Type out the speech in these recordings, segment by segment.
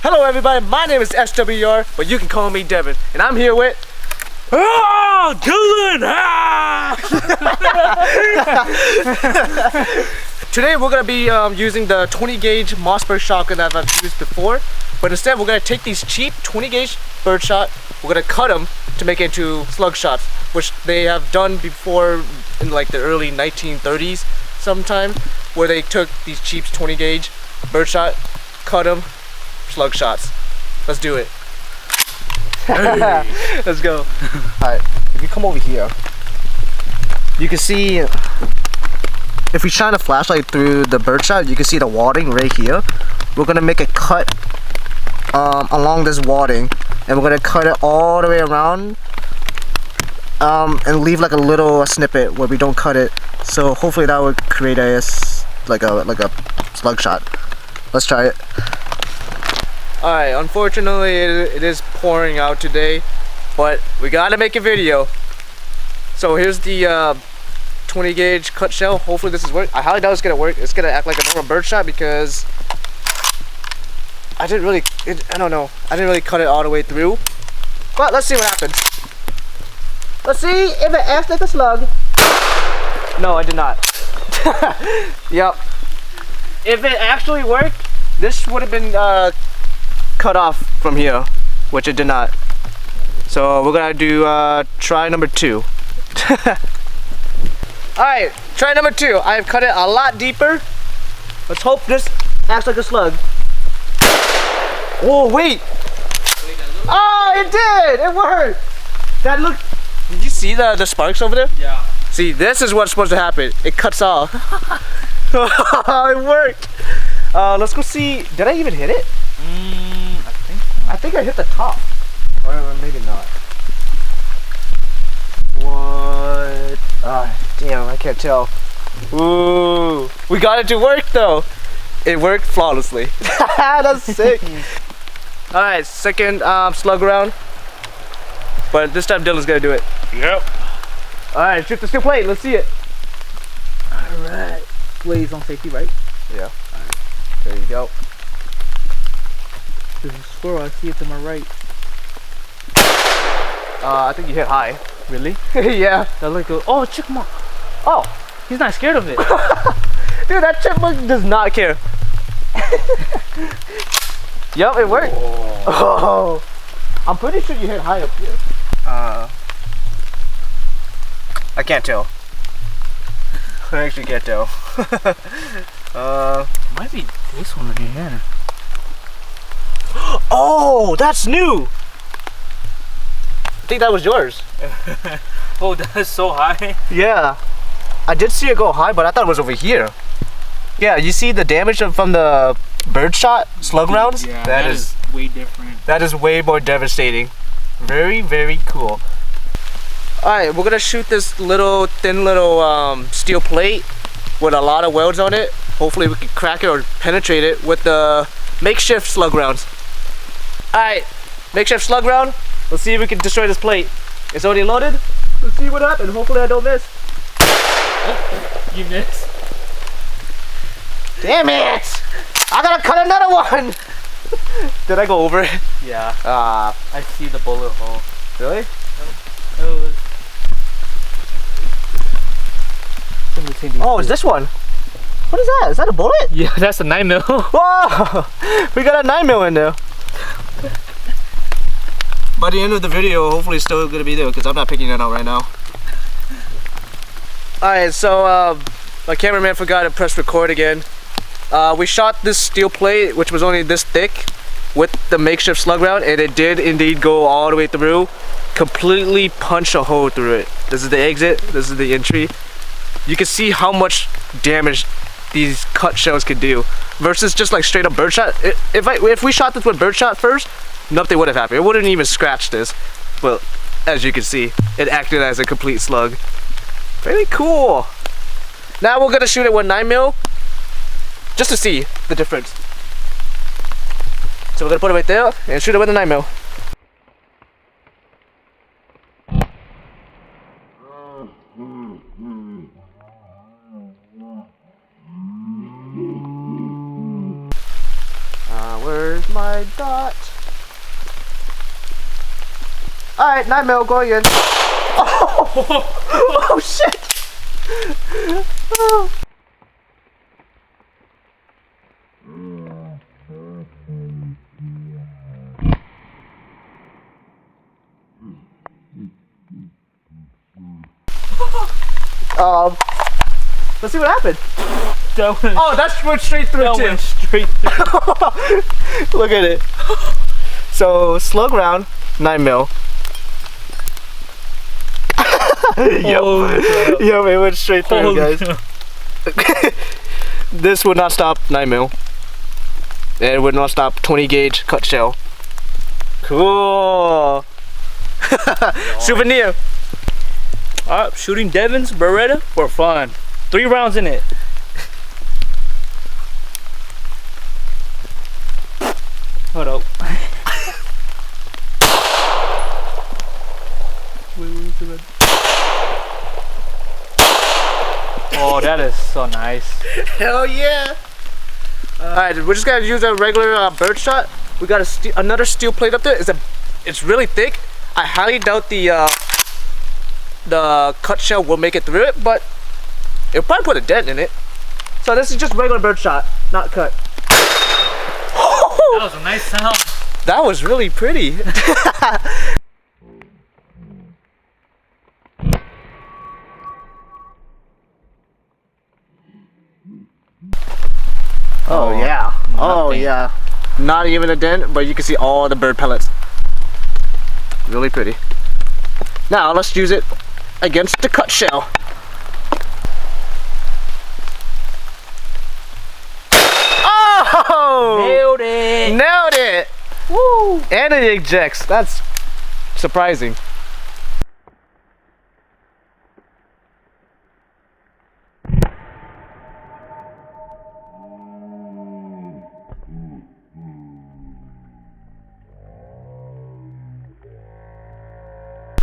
Hello everybody, my name is SWR, but you can call me Devin, and I'm here with Dylan! Today we're gonna be using the 20 gauge Mossberg shotgun that I've used before, but instead we're gonna take these cheap 20 gauge birdshot, we're gonna cut them to make it into slug shots, which they have done before in like the early 1930s sometime, where they took these cheap 20 gauge birdshot, cut them, slug shots. Let's do it. Hey. Let's go. Alright, if you come over here, you can see, if we shine a flashlight through the birdshot, you can see the wadding right here. We're gonna make a cut along this wadding, and we're gonna cut it all the way around and leave like a little snippet where we don't cut it. So hopefully that would create a like a slug shot. Let's try it. Alright, unfortunately it is pouring out today, but we gotta make a video. So here's the 20 gauge cut shell. Hopefully this is work. I highly doubt it's gonna work. It's gonna act like a normal birdshot because I don't know. I didn't really cut it all the way through. But let's see what happens. Let's see if it acts like a slug. No, I did not. Yep. If it actually worked, this would have been cut off from here, which it did not. So we're gonna do try number 2. Alright, try number 2. I've cut it a lot deeper. Let's hope this acts like a slug. Oh wait! Oh, it did! It worked! That looked. Did you see the sparks over there? Yeah. See, this is what's supposed to happen. It cuts off. It worked! Let's go see. Did I even hit it? I think I hit the top. Or maybe not. What? Damn, I can't tell. Ooh, we got it to work though. It worked flawlessly. That's sick. Alright, second slug round. But this time Dylan's gonna do it. Yep. Alright, shoot the steel plate. Let's see it. Alright. Blaze on safety, right? Yeah. Alright. There you go. There's a squirrel. I see it to my right. I think you hit high. Really? Yeah. That look good. Oh, chipmunk. Oh, he's not scared of it. Dude, that chipmunk does not care. Yep, it worked. Oh. I'm pretty sure you hit high up here. I can't tell. I actually can't tell. Might be this one in here. Oh, that's new. I think that was yours. Oh, that's so high. Yeah, I did see it go high, but I thought it was over here. Yeah, you see the damage from the birdshot slug rounds? Yeah, that is way different. That is way more devastating. Very, very cool. Alright, we're gonna shoot this thin little steel plate with a lot of welds on it. Hopefully we can crack it or penetrate it with the makeshift slug rounds. Alright, makeshift slug round. Let's see if we can destroy this plate. It's already loaded. Let's see what happens. Hopefully I don't miss. Oh, you missed. Damn it! I gotta cut another one! Did I go over it? Yeah. I see the bullet hole. Really? Oh, it's this one. What is that? Is that a bullet? Yeah, that's a 9mm. Whoa! We got a 9mm in there. By the end of the video, hopefully it's still gonna be there because I'm not picking it out right now. Alright, so my cameraman forgot to press record again. We shot this steel plate, which was only this thick, with the makeshift slug round, and it did indeed go all the way through. Completely punch a hole through it. This is the exit, this is the entry. You can see how much damage these cut shells can do versus just like straight up birdshot. If we shot this with birdshot first, nothing would have happened. It wouldn't even scratch this. Well, as you can see, it acted as a complete slug. Very cool. Now we're gonna shoot it with 9mm just to see the difference. So we're gonna put it right there and shoot it with a 9mm. Where's Where's my dot? Alright, 9mm going in. Oh, oh shit! Oh. Let's see what happened. Oh, that went straight through that too. went straight through. Look at it. So slug round, 9mm. Yep. Yep, it went straight through, guys. This would not stop 9mm. And it would not stop 20 gauge cut shell. Cool. Souvenir. Alright, shooting Devon's Beretta for fun. 3 rounds in it. Hold up. Oh, that is so nice. Hell yeah. Alright, we're just gonna use a regular bird shot. We got another steel plate up there. It's really thick. I highly doubt the cut shell will make it through it, but it'll probably put a dent in it. So this is just regular bird shot, not cut. That was a nice sound. That was really pretty. Oh yeah. Oh nothing. yeah. Not even a dent, but you can see all the bird pellets. Really pretty. Now let's use it against the cut shell. Oh! Nailed it. Nailed it! Woo! And it ejects. That's surprising.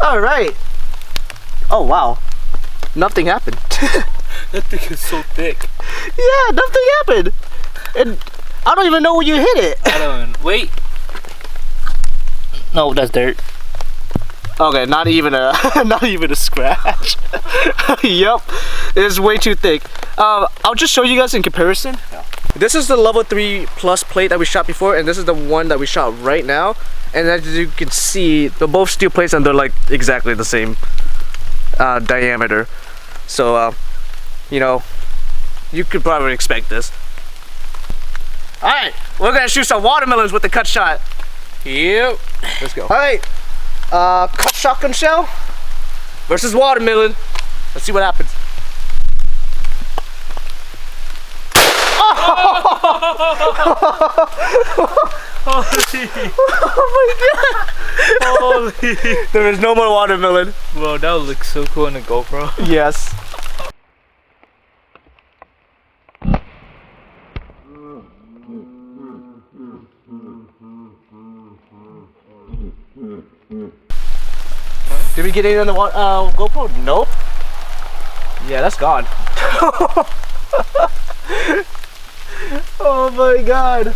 All right. Oh wow. Nothing happened. That thing is so thick. Yeah, nothing happened. And I don't even know where you hit it. I don't. Wait. No, that's dirt. Okay, not even a not even a scratch. Yup, it's way too thick. I'll just show you guys in comparison. This is the level 3 plus plate that we shot before, and this is the one that we shot right now. And as you can see, they're both steel plates and they're like exactly the same diameter. So, you know, you could probably expect this. All right, we're gonna shoot some watermelons with the cut shot. Yep, let's go. All right, cut shotgun shell versus watermelon. Let's see what happens. Holy. Oh my god! Holy. There is no more watermelon. Bro, that would look so cool in the GoPro. Yes. Did we get any on the GoPro? Nope. Yeah, that's gone. Oh my god.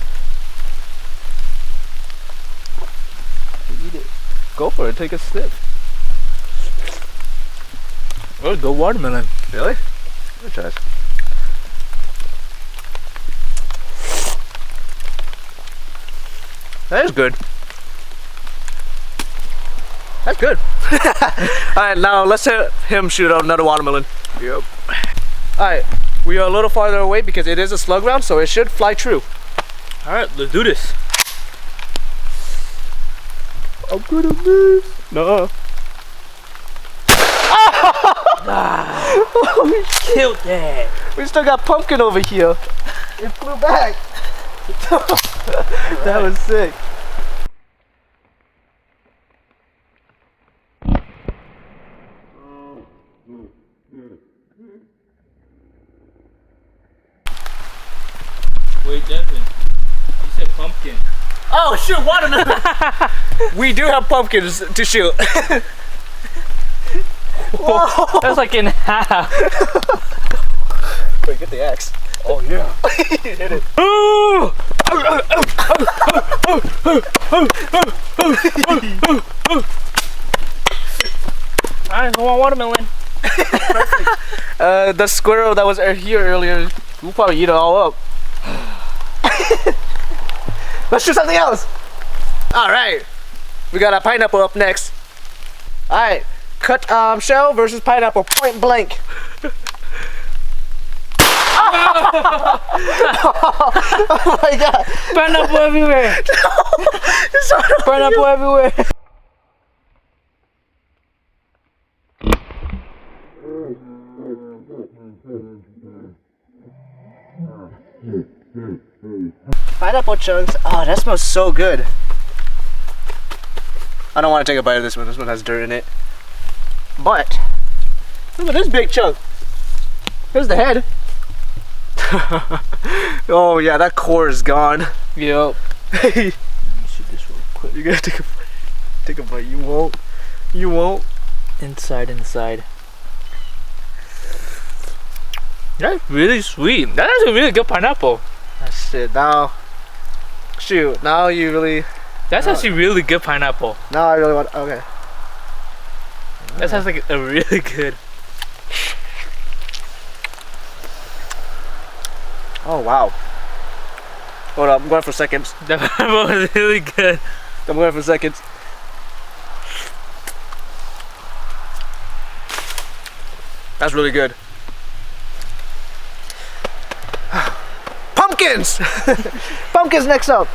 Eat it. Go for it, take a sip. Oh, go watermelon. Really? Let me try this. That is good. That's good. Alright, now let's have him shoot out another watermelon. Yep. Alright, we are a little farther away because it is a slug round, so it should fly true. Alright, let's do this. I'm gonna miss. No. Oh, killed that. We still got pumpkin over here. It flew back. That was sick. Wait, Devin. You said pumpkin. Oh shoot, watermelon! We do have pumpkins to shoot. That's like in half. Wait, get the axe. Oh yeah. Hit it. Alright, who want watermelon? The squirrel that was here earlier, we'll probably eat it all up. Let's do something else. All right, we got a pineapple up next. All right, cut shell versus pineapple, point blank. Oh my god! Pineapple everywhere. No. Pineapple everywhere. Pineapple chunks. Oh, that smells so good. I don't want to take a bite of this one. This one has dirt in it. But look at this big chunk. Here's the head. Oh yeah, that core is gone. Yep. Let me see this real quick. You're gonna take a bite. Take a bite. You won't. You won't. Inside. That's really sweet. That is a really good pineapple. That's it. Now, shoot. Now you really. That's actually really good pineapple. Now I really want. Okay. That sounds like a really good. Oh wow. Hold up. I'm going for seconds. That pineapple is really good. I'm going for seconds. That's really good. Pumpkins! Pumpkins next up.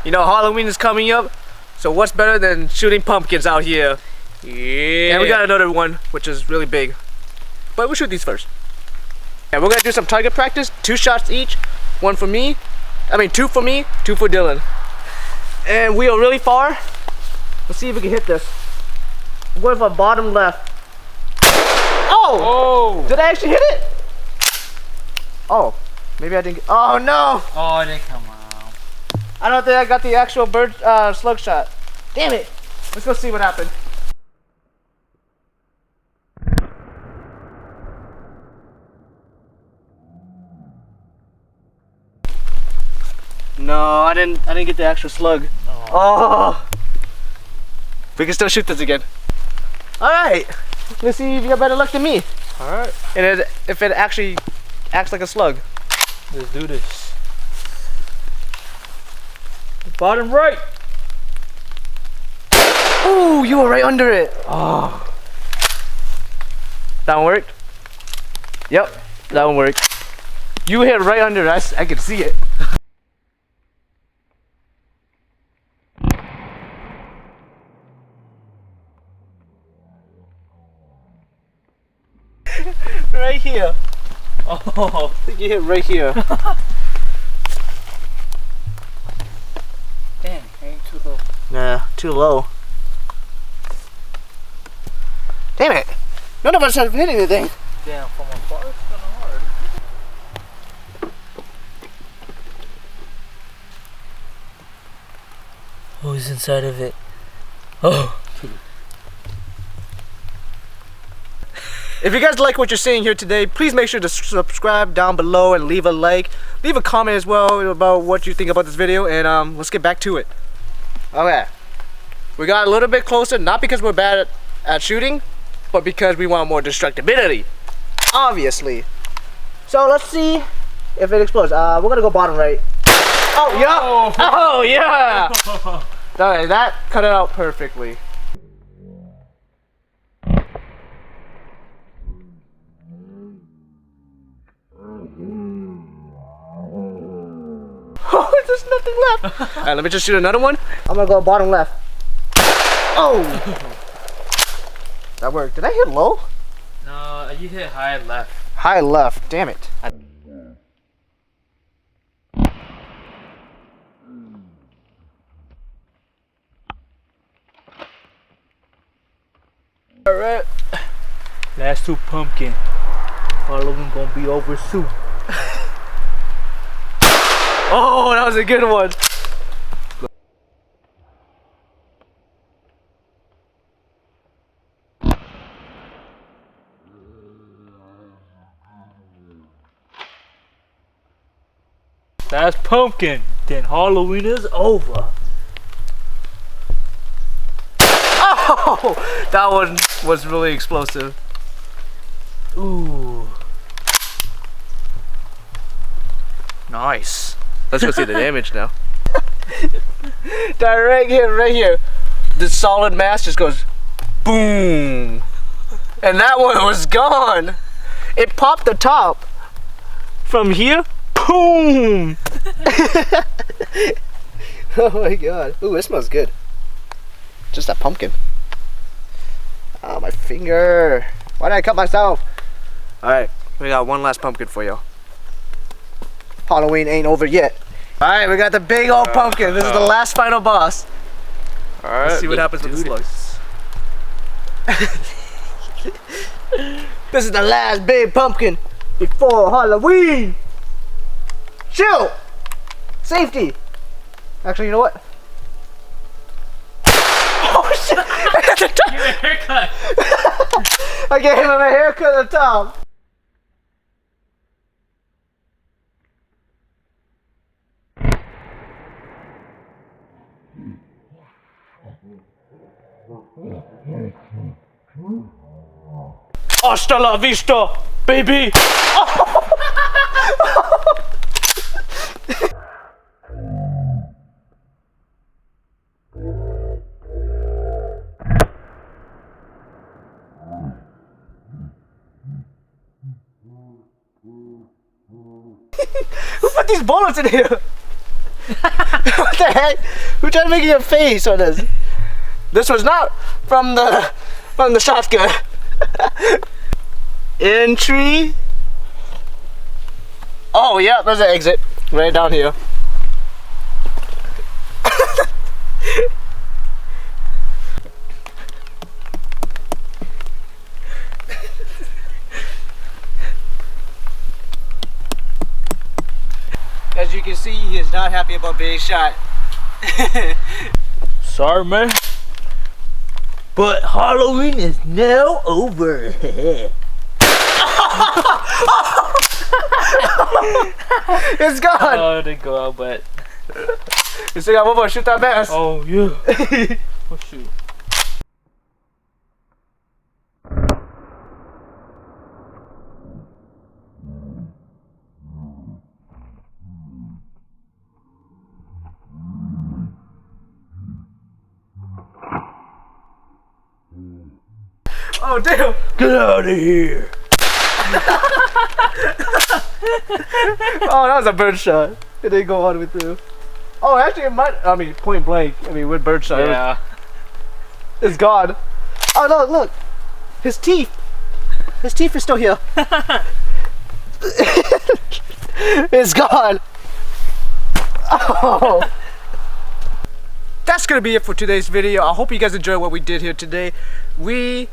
You know Halloween is coming up, so what's better than shooting pumpkins out here? Yeah. And we got another one, which is really big. But we'll shoot these first. And we're gonna do some target practice, 2 shots each. 1 for me, 2 for me, 2 for Dylan. And we are really far. Let's see if we can hit this. I'm going for bottom left. Oh! Oh! Did I actually hit it? Oh, maybe I didn't get, oh no! Oh, they come out. I don't think I got the actual bird slug shot. Damn it! Let's go see what happened. No, I didn't get the actual slug. Oh. We can still shoot this again. All right. Let's see if you got better luck than me. All right. And if it actually acts like a slug. Let's do this. Bottom right. Ooh, you were right under it. Oh. That one worked? Yep, that one worked. You hit right under it. I can see it. Right here. Oh. I think you hit right here. Damn, ain't too low. Nah, too low. Damn it! None of us have hit anything. Damn, from afar it's kind of hard. Oh, he's inside of it. Oh. If you guys like what you're seeing here today, please make sure to subscribe down below and leave a like. Leave a comment as well about what you think about this video, and let's get back to it. Okay. We got a little bit closer, not because we're bad at shooting, but because we want more destructibility. Obviously. So let's see if it explodes. We're gonna go bottom right. Oh, yeah! Oh, yeah! Alright, that cut it out perfectly. Oh, there's nothing left. Alright, let me just shoot another one. I'm gonna go bottom left. Oh! That worked. Did I hit low? No, you hit high left. High left. Damn it. Alright. Last 2 pumpkin. Halloween gonna be over soon. Oh, that was a good one. Last pumpkin. Then Halloween is over. Oh, that one was really explosive. Ooh. Nice. Let's go see the damage now. That right here. The solid mass just goes boom. And that one was gone. It popped the top. From here, boom. Oh my god. Ooh, it smells good. Just that pumpkin. Oh, my finger. Why did I cut myself? Alright, we got one last pumpkin for you. Halloween ain't over yet. Alright, we got the big old pumpkin. This is the last final boss. Alright. Let's see what happens with the slugs. This is the last big pumpkin before Halloween. Chill. Safety. Actually, you know what? Oh shit! Give me a haircut. I gave him a haircut at the top. Hasta la vista, baby! Who put these bullets in here? What the heck? Who tried making a face on this? This was not from the shotgun. Entry. Oh yeah, there's an exit right down here. As you can see, he is not happy about being shot. Sorry, man. But Halloween is now over. It's gone. Oh, it didn't go out, but. You still got one more. Shoot that mask. Oh, yeah. Oh, shoot. Oh damn! Get out of here. Oh, that was a bird shot. It didn't go all the way through. Oh, actually, it might. I mean, point blank. I mean, with bird shot, Yeah. it's gone. Oh no! Look, his teeth. His teeth are still here. It's gone. Oh. That's gonna be it for today's video. I hope you guys enjoyed what we did here today. We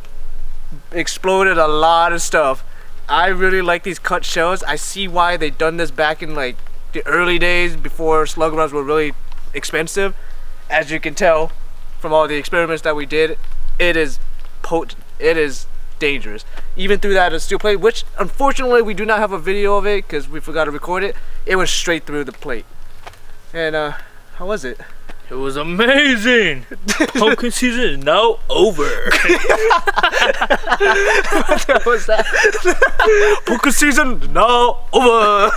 exploded a lot of stuff. I really like these cut shells. I see why they done this back in like the early days before slug rounds were really expensive. As you can tell from all the experiments that we did, it is potent. It is dangerous. Even through that steel plate, which unfortunately we do not have a video of it because we forgot to record it. It went straight through the plate. And how was it? It was amazing. Pumpkin season is now over. What was that? Pumpkin season now over.